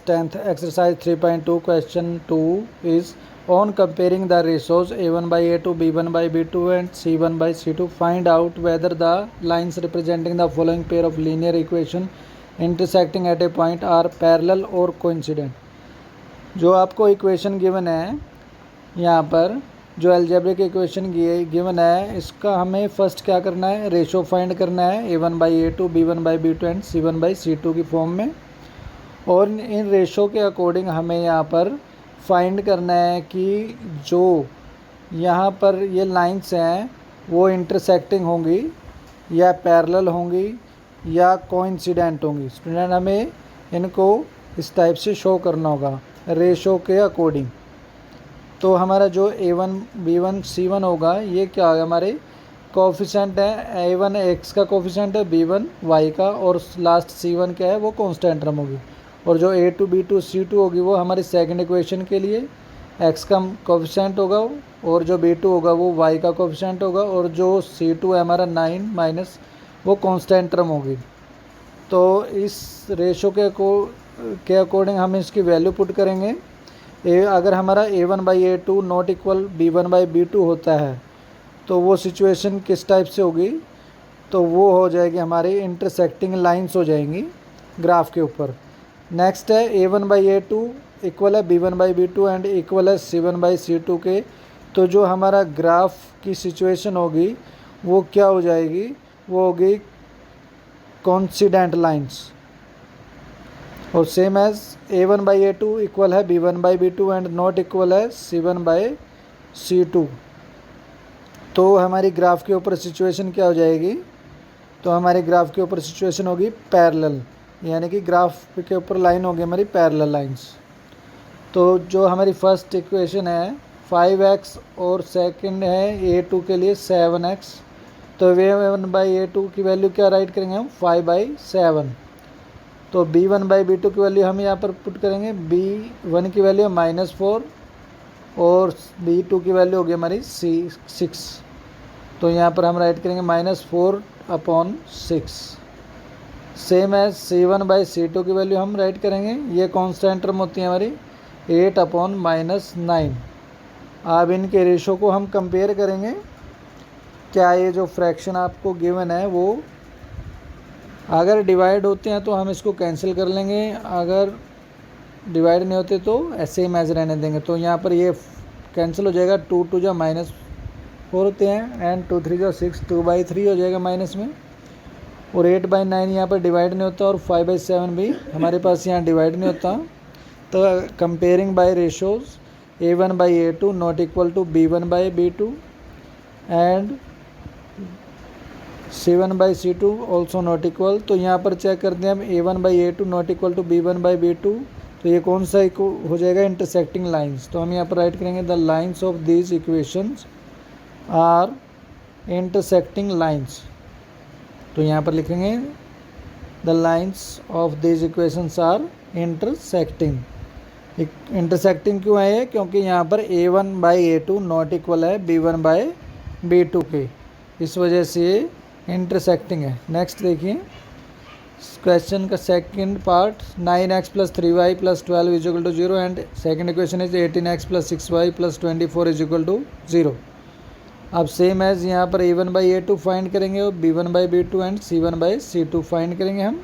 10th exercise 3.2 question 2 is on comparing the ratios a1 by a2 b1 by b2 and c1 by c2 find out whether the lines representing the following pair of linear equation intersecting at a point are parallel or coincident। जो आपको equation given है यहाँ पर, जो algebraic equation given है, इसका हमें first क्या करना है, रेशो फाइंड करना है a1 by a2 b1 by b2 and c1 by c2 की फॉर्म में। और इन रेशो के अकॉर्डिंग हमें यहाँ पर फाइंड करना है कि जो यहाँ पर ये लाइंस हैं वो इंटरसेक्टिंग होंगी या पैरेलल होंगी या कोइंसिडेंट होंगी। स्टूडेंट हमें इनको इस टाइप से शो करना होगा रेशो के अकॉर्डिंग। तो हमारा जो a1 b1 c1 होगा ये क्या होगा, हमारे कोफिशेंट है, a1 x का कोफिशेंट है, b1 y का, और लास्ट c1 क्या है वो कांस्टेंट टर्म होगी। और जो a2 b2 c2 होगी वो हमारी सेकंड इक्वेशन के लिए x का कोफिशेंट होगा, और जो b2 होगा वो y का कोफिशेंट होगा, और जो c2 है हमारा 9 माइनस वो कांस्टेंट टर्म होगी। तो इस रेशो के अकॉर्डिंग हम इसकी वैल्यू पुट करेंगे। अगर हमारा a1 by a2 not equal b1 by b2 होता है तो वो सिचुएशन किस टाइप से होगी, तो वो हो जाएगी हमारी इंटरसेक्टिंग लाइंस हो जाएंगी ग्राफ के ऊपर। नेक्स्ट है a1 बाई a2 इक्वल है b1 by b2 and equal है c1 बाई c2 के। तो जो हमारा ग्राफ की सिचुएशन होगी वो क्या हो जाएगी, वो होगी कोइंसिडेंट लाइंस। और same as a1 by a2 equal है b1 by b2 and not equal है c1 बाई c2। तो हमारी ग्राफ के ऊपर सिचुएशन क्या हो जाएगी, तो हमारी ग्राफ के ऊपर सिचुएशन होगी पैरेलल, यानी कि ग्राफ के ऊपर लाइन होगी हमारी पैरेलल लाइंस। तो जो हमारी फर्स्ट इक्वेशन है 5x और सेकंड है a2 के लिए 7x। तो a1 बाई a2 की वैल्यू क्या राइट करेंगे हम 5/7। तो b1 बाई b2 की वैल्यू हम यहाँ पर पुट करेंगे, b1 की वैल्यू -4 और b2 की वैल्यू होगी हमारी 6। तो यहाँ पर हम राइट करेंगे -4/6। Same as c1 by c2 की वैल्यू हम राइट करेंगे, ये कांस्टेंट टर्म होती है हमारी 8/-9। अब इनके रेशो को हम कंपेयर करेंगे। क्या ये जो फ्रैक्शन आपको गिवन है वो अगर डिवाइड होते हैं तो हम इसको कैंसिल कर लेंगे, अगर डिवाइड नहीं होते तो ऐसे ही मैच रहने देंगे। तो यहाँ पर ये कैंसिल हो जाएगा, 2 2 जा -4 होते हैं एंड 2 3 जा 6, 2/3 हो जाएगा माइनस में। और 8/9 यहाँ पर डिवाइड नहीं होता, और 5/7 भी हमारे पास यहाँ डिवाइड नहीं होता। तो comparing by ratios a1 by a2 not equal to b1 by b2 and c1 by c2 also not equal. तो यहाँ पर चेक करते हैं हम a1 by a2 not equal to b1 by b2। तो ये कौन सा हो जाएगा, इंटरसेक्टिंग लाइंस। तो हम यहाँ पर राइट करेंगे the lines of these equations are intersecting lines. तो यहाँ पर लिखेंगे the lines of these equations are intersecting. Intersecting क्यों है ये, क्योंकि यहाँ पर a1 by a2 not equal है b1 बाई b2 के, इस वजह से इंटरसेक्टिंग है। नेक्स्ट देखिए क्वेश्चन का second part 9x + 3y + 12 = 0 and second equation is 18x + 6y + 24 = 0। अब सेम एज यहाँ पर a1 बाई a2 फाइंड करेंगे और b1 by b2 and c1 by c2 find करेंगे हम।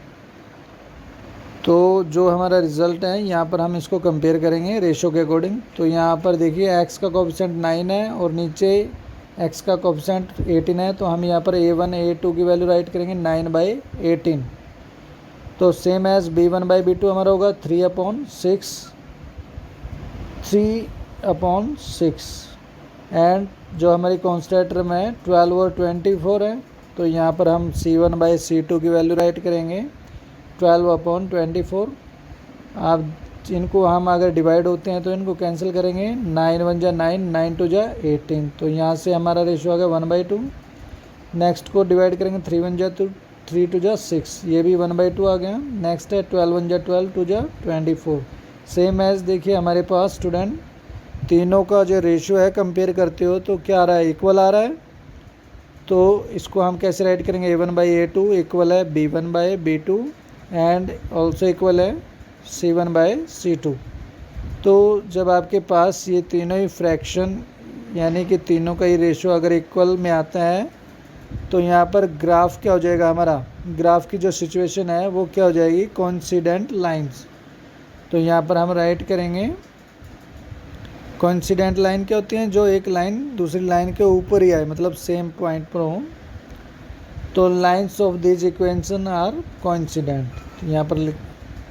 तो जो हमारा रिजल्ट है यहाँ पर हम इसको कंपेयर करेंगे रेशो के अकॉर्डिंग। तो यहाँ पर देखिए x का कोफिशिएंट 9 है और नीचे x का कोफिशिएंट 18 है। तो हम यहाँ पर a1 a2 की वैल्यू राइट करेंगे 9/18। तो same as b1 by b2 हमारा होगा 3/6 एंड जो हमारी कांस्टेंट टर्म है 12 और 24 है। तो यहाँ पर हम c1 बाई c2 की वैल्यू राइट करेंगे 12/24। अब इनको हम अगर डिवाइड होते हैं तो इनको कैंसिल करेंगे, 9 1 जा 9, 9 2 जा 18। तो यहाँ से हमारा रेशो आ गया 1/2। नेक्स्ट को डिवाइड करेंगे 3 1 जा 3 2 जा 6, ये भी 1/2 आ गया। नेक्स्ट है 12 1 जा 12, 2 जा 24। सेम एज देखिए हमारे पास स्टूडेंट तीनों का जो रेशो है कंपेयर करते हो तो क्या आ रहा है, इक्वल आ रहा है। तो इसको हम कैसे राइट करेंगे, a1 बाई a2 इक्वल है b1 by b2 and also equal है C1/C2। तो जब आपके पास ये तीनों ही फ्रैक्शन यानी कि तीनों का ही रेशो अगर इक्वल में आता है तो यहाँ पर ग्राफ क्या हो जाएगा, हमारा ग्राफ की जो सिचुएशन है वो क्या हो जाएगी, कोइंसिडेंट लाइंस। तो यहाँ पर हम राइट करेंगे कोइंसिडेंट लाइन क्या होती हैं, जो एक लाइन दूसरी लाइन के ऊपर ही आए, मतलब सेम पॉइंट पर हो। तो lines of this equation are coincident. यहाँ पर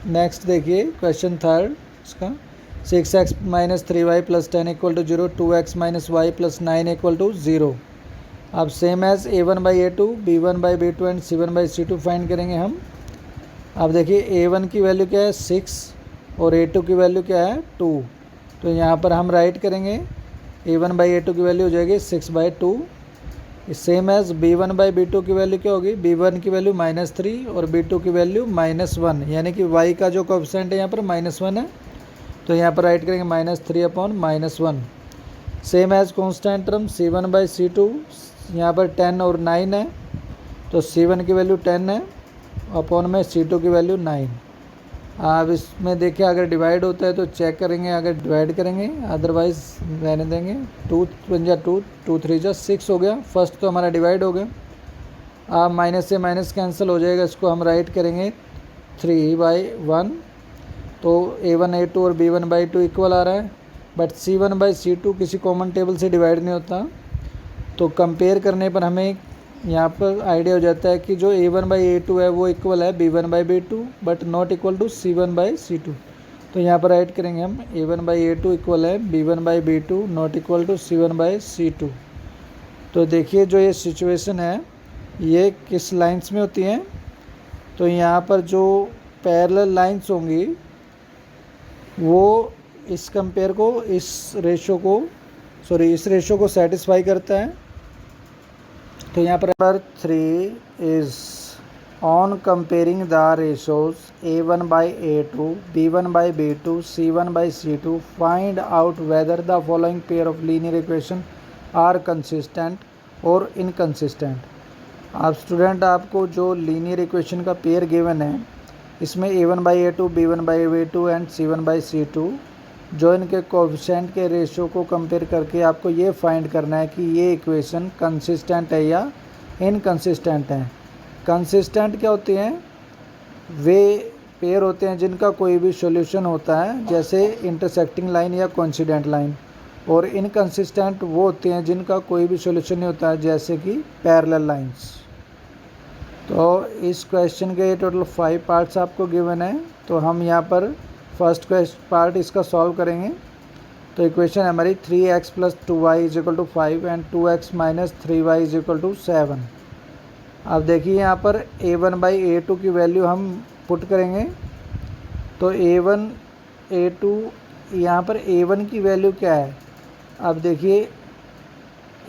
नेक्स्ट देखिए क्वेश्चन थर्ड इसका 6x - 3y + 10 = 0, 2x - y + 9 = 0। अब same as A1/A2, B1/B2 and C1/C2 find करेंगे हम। अब देखिए A1 की वैल्यू क्या है 6 और A2 की वैल्यू क्या है 2। तो यहाँ पर हम राइट करेंगे A1/A2 की वैल्यू हो जाएगी 6/2। सेम एज B1/B2 की वैल्यू क्या होगी, B1 की वैल्यू -3 और B2 की वैल्यू -1, यानी कि y का जो कोएफिशिएंट है यहाँ पर -1 है। तो यहाँ पर राइट करेंगे -3/-1। Same as constant term C1/C2, यहाँ पर 10 और 9 है, तो C1 की वैल्यू 10 है अपॉन में C2 की वैल्यू 9। अब इसमें देखिए अगर डिवाइड होता है तो चेक करेंगे, अगर डिवाइड करेंगे अदरवाइज रहने देंगे। 2 × 2, 2 × 3 = 6 हो गया, फर्स्ट तो हमारा डिवाइड हो गया। अब माइनस से माइनस कैंसिल हो जाएगा, इसको हम राइट करेंगे 3/1। तो A1, A2 और B1/2 इक्वल आ रहा है, बट C1/C2 किसी कॉमन टेबल से डिवाइड नहीं होता। तो कंपेयर करने पर हमें यहाँ पर आइडिया हो जाता है कि जो A1/A2 है वो इक्वल है B1/B2 but not equal to C1/C2। तो यहाँ पर राइट करेंगे हम A1/A2 इक्वल है B1/B2 not equal to C1/C2। तो देखिए जो ये सिचुएशन है ये किस लाइंस में होती हैं, तो यहाँ पर जो पैरेलल लाइंस होंगी वो इस कंपेयर को इस रेशो को सेटिस्फाई करता है। तो यहाँ पर 3 is on comparing the ratios A1/A2, B1/B2, C1/C2 find out whether the following pair of linear equation are consistent और इनकंसिस्टेंट। आप स्टूडेंट आपको जो लीनियर इक्वेशन का पेयर गिवन है इसमें A1/A2, B1/B2 एंड C1/C2 जो इनके कोएफिशिएंट के रेशो को कंपेयर करके आपको ये फाइंड करना है कि ये इक्वेशन कंसिस्टेंट है या इनकंसिस्टेंट है। कंसिस्टेंट क्या होते हैं, वे पेयर होते हैं जिनका कोई भी सॉल्यूशन होता है, जैसे इंटरसेक्टिंग लाइन या कोइंसिडेंट लाइन। और इनकंसिस्टेंट वो होते हैं जिनका कोई भी सॉल्यूशन नहीं होता है, जैसे कि पैरेलल लाइंस। तो इस क्वेश्चन के टोटल 5 पार्ट्स आपको गिवन है। तो हम यहाँ पर फर्स्ट पार्ट इसका सॉल्व करेंगे। तो इक्वेशन हमारी 3x + 2y = 5 and 2x - 3y = 7। अब देखिए यहाँ पर A1/A2 की वैल्यू हम पुट करेंगे। तो A1, A2, यहाँ पर A1 की वैल्यू क्या है, अब देखिए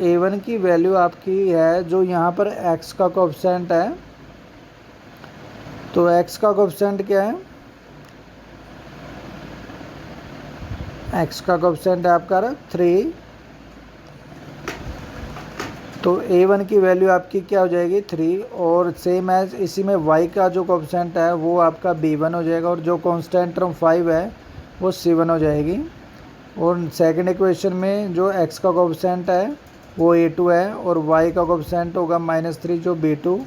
A1 की वैल्यू आपकी है जो यहाँ पर x का कोएफिशिएंट है। तो x का कोएफिशिएंट क्या है, x का कोएफिशिएंट है आपका 3। तो A1 की वैल्यू आपकी क्या हो जाएगी 3, और सेम एज इसी में y का जो कोएफिशिएंट है वो आपका B1 हो जाएगा, और जो कांस्टेंट टर्म 5 है वो C1 हो जाएगी। और सेकंड इक्वेशन में जो x का कोएफिशिएंट है वो A2 है, और y का कोएफिशिएंट होगा -3 जो B2,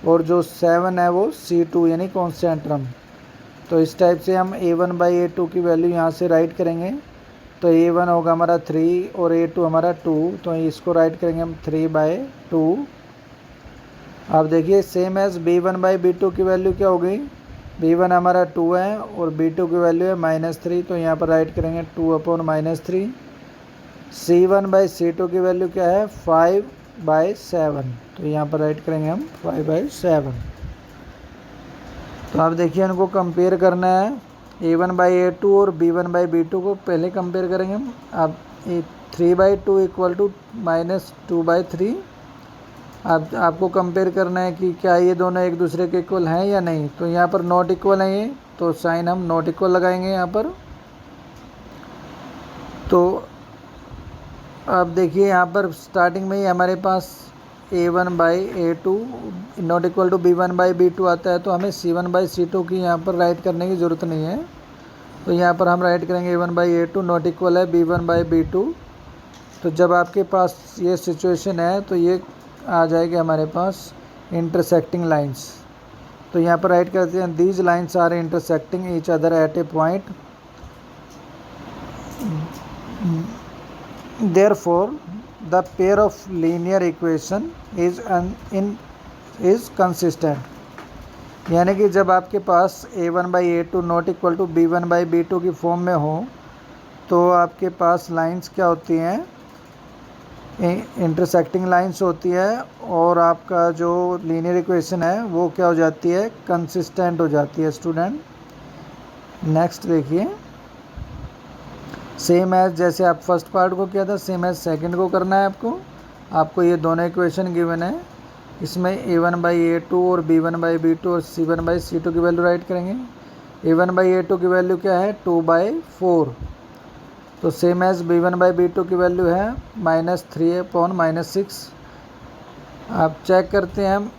और जो 7 है वो C2 यानी कांस्टेंट टर्म। तो इस टाइप से हम A1/A2 की वैल्यू यहाँ से राइट करेंगे। तो A1 होगा हमारा 3 और A2 हमारा 2, तो इसको राइट करेंगे हम 3/2। अब देखिए सेम एज B1/B2 की वैल्यू क्या हो गई, B1 हमारा 2 है और B2 की वैल्यू है -3, तो यहाँ पर राइट करेंगे 2/-3। C1/C2 की वैल्यू क्या है 5/7, तो यहाँ पर राइट करेंगे हम 5/7। तो आप देखिए इनको कंपेयर करना है A1/A2 और B1/B2 को पहले कंपेयर करेंगे हम। अब 3/2 = -2/3। अब आपको कंपेयर करना है कि क्या ये दोनों एक दूसरे के इक्वल हैं या नहीं। तो यहाँ पर नॉट इक्वल है ये, तो साइन हम नॉट इक्वल लगाएंगे यहाँ पर। तो अब देखिए यहाँ पर स्टार्टिंग में ही हमारे पास A1/A2 not equal to B1/B2 आता है, तो हमें C1/C2 की यहाँ पर राइट करने की ज़रूरत नहीं है। तो यहाँ पर हम राइट करेंगे A1/A2 नॉट इक्वल है B1/B2। तो जब आपके पास ये सिचुएशन है तो ये आ जाएगी हमारे पास इंटरसेक्टिंग लाइंस। तो यहाँ पर राइट करते हैं these lines are intersecting each other at a point, therefore the pair of linear equation is consistent. यानी कि जब आपके पास A1/A2 not equal to B1/B2 की फॉर्म में हो तो आपके पास लाइंस क्या होती हैं, इंटरसेक्टिंग लाइंस होती है, और आपका जो लीनियर इक्वेशन है वो क्या हो जाती है, कंसिस्टेंट हो जाती है स्टूडेंट। नेक्स्ट देखिए, सेम एज जैसे आप फर्स्ट पार्ट को किया था सेम एज सेकंड को करना है आपको ये दोनों इक्वेशन गिवन है, इसमें A1/A2 और B1/B2 और C1/C2 की वैल्यू राइट करेंगे। A1/A2 की वैल्यू क्या है 2/4, तो सेम एज B1/B2 की वैल्यू है -3/-6। आप चेक करते हैं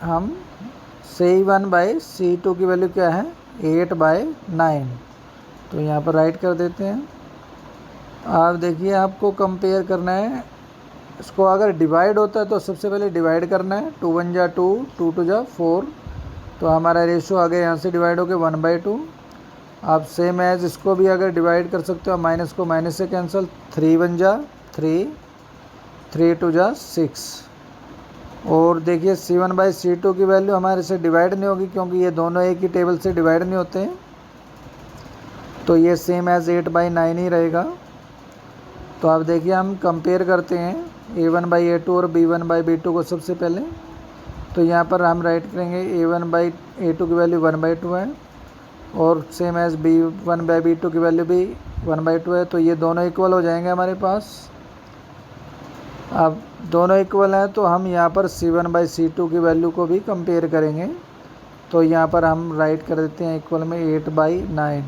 हम C1/C2 की वैल्यू क्या है 8/9, तो यहाँ पर राइट कर देते हैं। आप देखिए आपको कंपेयर करना है, इसको अगर डिवाइड होता है तो सबसे पहले डिवाइड करना है, 2 1 जा 2, 2 2 जा 4, तो हमारा रेशो आ गया यहाँ से डिवाइड हो गया 1/2। आप सेम एज इसको भी अगर डिवाइड कर सकते हो, माइनस को माइनस से कैंसिल, 3 1 जा 3, 3 2 जा 6। और देखिए C1/C2 की वैल्यू हमारे से डिवाइड नहीं होगी क्योंकि ये दोनों एक ही टेबल से डिवाइड नहीं होते हैं, तो ये सेम एज 8/9 ही रहेगा। तो आप देखिए हम कंपेयर करते हैं A1/A2 और B1/B2 को सबसे पहले। तो यहाँ पर हम राइट करेंगे A1/A2 की वैल्यू 1/2 है और सेम एज B1/B2 की वैल्यू भी 1/2 है, तो ये दोनों इक्वल हो जाएंगे हमारे पास। अब दोनों इक्वल हैं तो हम यहाँ पर C1/C2 की वैल्यू को भी कंपेयर करेंगे, तो यहाँ पर हम राइट कर देते हैं इक्वल में 8/9।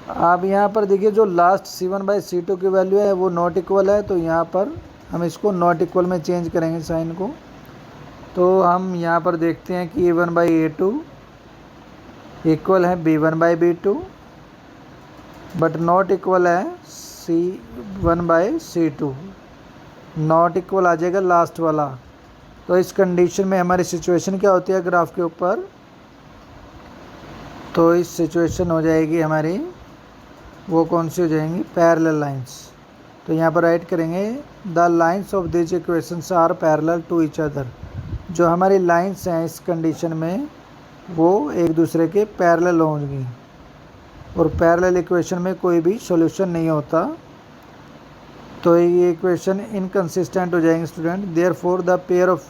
अब यहाँ पर देखिए जो लास्ट C1/C2 की वैल्यू है वो नॉट इक्वल है, तो यहाँ पर हम इसको नॉट इक्वल में चेंज करेंगे साइन को। तो हम यहाँ पर देखते हैं कि A1/A2 इक्वल है B1/B2 बट नॉट इक्वल है C1/C2, नॉट इक्वल आ जाएगा लास्ट वाला। तो इस कंडीशन में हमारी सिचुएशन क्या होती है ग्राफ के ऊपर, तो इस सिचुएशन हो जाएगी हमारी वो कौन सी हो जाएंगी, पैरेलल लाइंस। तो यहाँ पर राइट करेंगे the lines of this equations are parallel to each other. जो हमारी लाइंस हैं इस कंडीशन में वो एक दूसरे के पैरेलल होंगी, और पैरेलल इक्वेशन में कोई भी सॉल्यूशन नहीं होता, तो ये इक्वेशन इनकंसिस्टेंट हो जाएंगे student. Therefore the pair of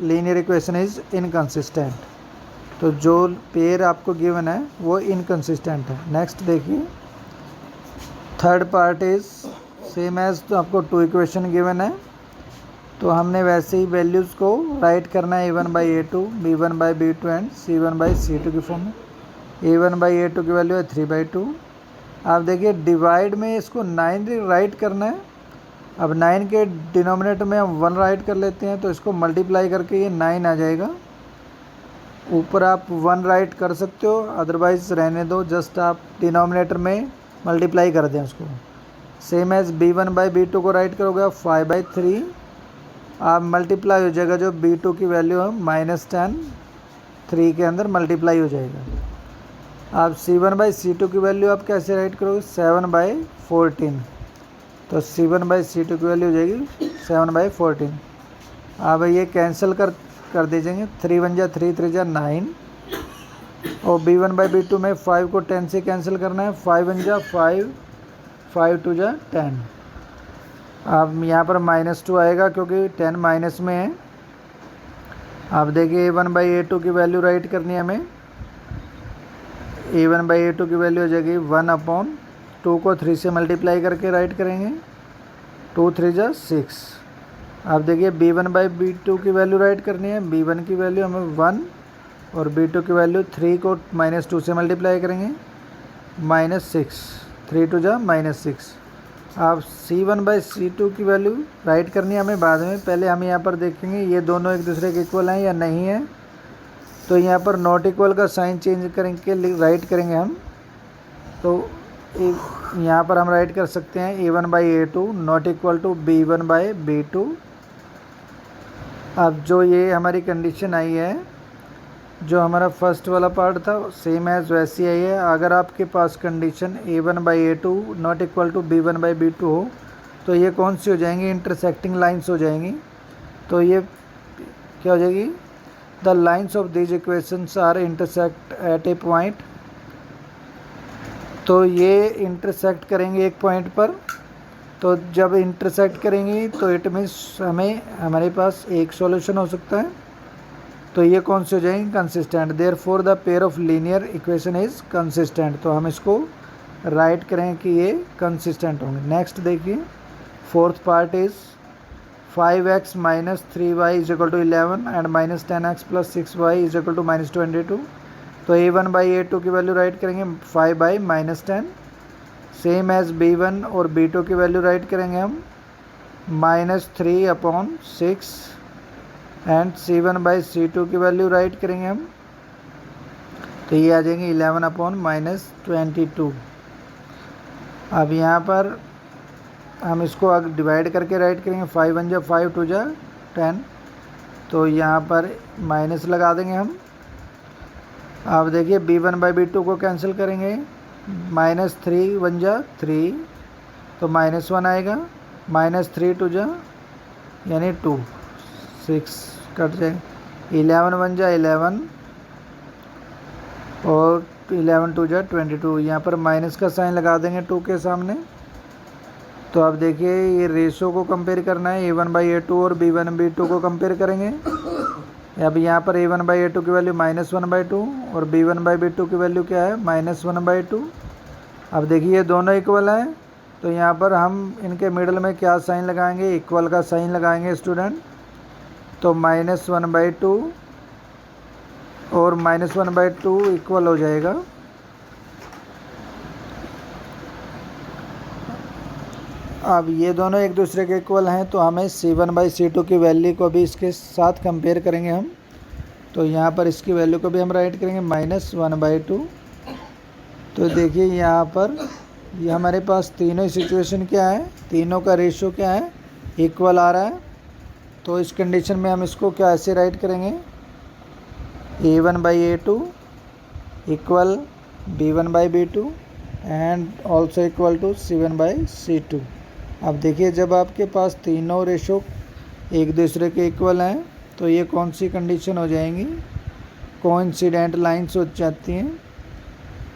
linear equation is inconsistent. तो जो पेयर आपको गिवन है वो इनकंसिस्टेंट है। नेक्स्ट देखिए, third part is same as, तो आपको 2 इक्वेशन गिवन है, तो हमने वैसे ही वैल्यूज़ को राइट करना है A1/A2, B1/B2 एंड C1/C2 की फॉर्म में। A1/A2 की वैल्यू है 3/2। आप देखिए डिवाइड में इसको 9 राइट करना है। अब 9 के डिनोमिनेटर में हम 1 राइट कर लेते हैं, तो इसको मल्टीप्लाई करके ये 9 आ जाएगा। ऊपर आप 1 राइट कर सकते हो, अदरवाइज़ रहने दो, जस्ट आप डिनोमिनेटर में मल्टीप्लाई कर दें उसको। सेम एज B1/B2 को राइट करोगे आप 5/3, आप मल्टीप्लाई हो जाएगा, जो B2 की वैल्यू है -10 3 के अंदर मल्टीप्लाई हो जाएगा। आप C1/C2 की वैल्यू आप कैसे राइट करोगे 7/14, तो C1/C2 की वैल्यू हो जाएगी 7/14। अब ये कैंसिल कर दीजिएंगे, 3 1 जा 3 3 जा 9, और B1/B2 में 5 को 10 से कैंसिल करना है, 5 1 जा 5, 5 2 जा 10। अब यहाँ पर -2 आएगा क्योंकि 10 माइनस में है। आप देखिए A1/A2 की वैल्यू राइट करनी है हमें। A1/A2 की वैल्यू हो जाएगी 1/2 को 3 से मल्टीप्लाई करके राइट करेंगे, 2 3 जा 6। आप देखिए B1/B2 की वैल्यू राइट करनी है। B1 की वैल्यू हमें 1 और B2 की वैल्यू 3 को -2 से मल्टीप्लाई करेंगे, -6, 3 2 जा -6। अब C1/C2 की वैल्यू राइट करनी है हमें बाद में, पहले हम यहाँ पर देखेंगे ये दोनों एक दूसरे के इक्वल हैं या नहीं है। तो यहाँ पर नॉट इक्वल का साइन चेंज करेंगे, राइट करेंगे हम। तो यहाँ पर हम राइट कर सकते हैं A1/A2 not equal to B1/B2। अब जो ये हमारी कंडीशन आई है, जो हमारा फर्स्ट वाला पार्ट था सेम एज वैसी आई है। अगर आपके पास condition A1/A2 not equal to B1/B2 हो तो ये कौन सी हो जाएंगी, इंटरसेक्टिंग लाइंस हो जाएंगी। तो ये क्या हो जाएगी, the lines of these equations are intersect at a point. तो ये इंटरसेक्ट करेंगे एक पॉइंट पर। तो जब इंटरसेक्ट करेंगी तो इट मीन्स हमारे पास एक सॉल्यूशन हो सकता है। तो ये कौन से हो जाएंगे, consistent. Therefore the pair of linear equation is consistent. तो हम इसको राइट करें कि ये कंसिस्टेंट होंगे। नेक्स्ट देखिए, fourth part is 5x minus 3y is equal to 11 and minus 10x plus 6y is equal to minus 22। तो A1/A2 की वैल्यू राइट करेंगे 5/-10, सेम एज B1 और B2 की वैल्यू राइट करेंगे हम -3/6 एंड C1/C2 की वैल्यू राइट करेंगे हम। तो ये आ जाएंगे 11/-22। अब यहाँ पर हम इसको अगर डिवाइड करके राइट करेंगे 5 1 जा 5 2 जा 10। तो यहाँ पर माइनस लगा देंगे हम। अब देखिए B1/B2 को कैंसिल करेंगे, -3 1 जा 3 तो -1 आएगा, -3 2 जा यानी 2 6 कट जाएगा, 11 1 जा 11 और 11 2 जा 22। यहाँ पर माइनस का साइन लगा देंगे 2 के सामने। तो अब देखिए ये रेशो को कंपेयर करना है, A1/A2 और B1/B2 को कंपेयर करेंगे। अब यहाँ पर A1/A2 की वैल्यू -1/2 और B1/B2 की वैल्यू क्या है, -1/2। अब देखिए ये दोनों इक्वल हैं, तो यहाँ पर हम इनके मिडल में क्या साइन लगाएंगे, इक्वल का साइन लगाएंगे स्टूडेंट। तो -1/2 और -1/2 इक्वल हो जाएगा। अब ये दोनों एक दूसरे के इक्वल हैं, तो हमें C1/C2 की वैल्यू को भी इसके साथ कंपेयर करेंगे हम। तो यहाँ पर इसकी वैल्यू को भी हम राइट करेंगे -1/2। तो देखिए यहाँ पर ये हमारे पास तीनों सिचुएशन क्या है, तीनों का रेशो क्या है, इक्वल आ रहा है। तो इस कंडीशन में हम इसको क्या ऐसे राइट करेंगे, A1/A2 equal B1/B2 and also equal to C1/C2। अब देखिए जब आपके पास तीनों रेशो एक दूसरे के इक्वल हैं तो ये कौन सी कंडीशन हो जाएंगी, कोइंसिडेंट लाइंस हो जाती हैं।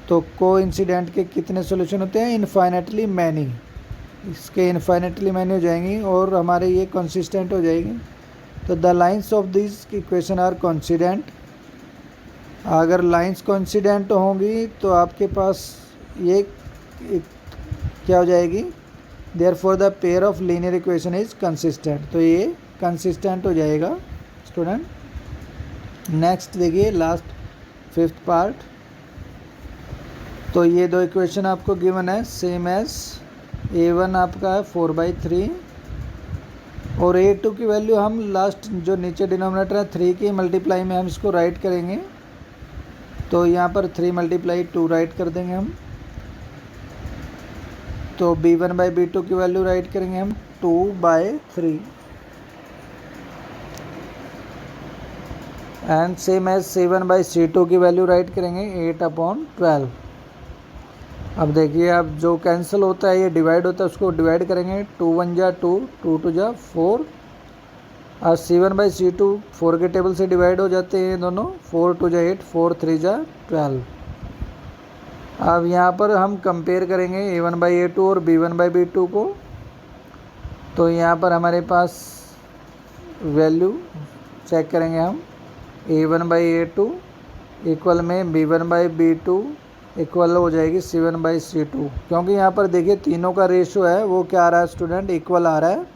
तो कोइंसिडेंट के कितने सॉल्यूशन होते हैं, इनफाइनेटली मैनी। इसके इनफाइनेटली मैनी हो जाएंगी और हमारे ये कंसिस्टेंट हो जाएगी। तो the lines of this equation are coincident. अगर लाइंस कोइंसिडेंट होंगी तो आपके पास ये क्या हो जाएगी, therefore the pair of linear equation is consistent. तो ये कंसिस्टेंट हो जाएगा स्टूडेंट। नेक्स्ट देखिए लास्ट फिफ्थ पार्ट। तो ये दो इक्वेशन आपको गिवन है, सेम एज A1 आपका है 4/3 और A2 की वैल्यू हम लास्ट जो नीचे डिनोमिनेटर है 3 की मल्टीप्लाई में हम इसको राइट करेंगे। तो यहाँ पर 3 × 2 राइट कर देंगे हम। तो B1/B2 की वैल्यू राइट करेंगे हम 2/3 एंड सेम एज C1/C2 की वैल्यू राइट करेंगे 8/12। अब देखिए अब जो कैंसिल होता है ये डिवाइड होता है, उसको डिवाइड करेंगे 2 1 जा 2 2 2 जा 4। और C1/C2 4 के टेबल से डिवाइड हो जाते हैं दोनों, 4 2 जा 8 4 3 जा 12। अब यहाँ पर हम कंपेयर करेंगे A1/A2 और B1/B2 को। तो यहाँ पर हमारे पास वैल्यू चेक करेंगे हम, A1/A2 इक्वल में B1/B2 इक्वल हो जाएगी C1/C2, क्योंकि यहाँ पर देखिए तीनों का रेशो है वो क्या आ रहा है स्टूडेंट, इक्वल आ रहा है।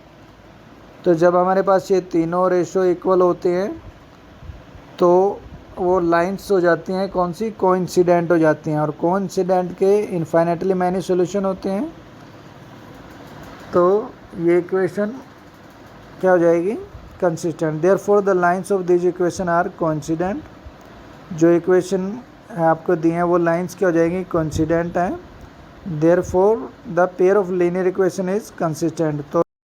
तो जब हमारे पास ये तीनों रेशो इक्वल होते हैं तो वो लाइंस हो जाती हैं कौन सी, कोइंसिडेंट हो जाती हैं। और कोइंसिडेंट के इनफाइनेटली मैनी सॉल्यूशन होते हैं। तो ये इक्वेशन क्या हो जाएगी, consistent. Therefore the lines of this equation are coincident, जो इक्वेशन आपको दिए हैं वो लाइंस क्या हो जाएगी, कोइंसिडेंट हैं। Therefore the pair of linear equation is consistent. तो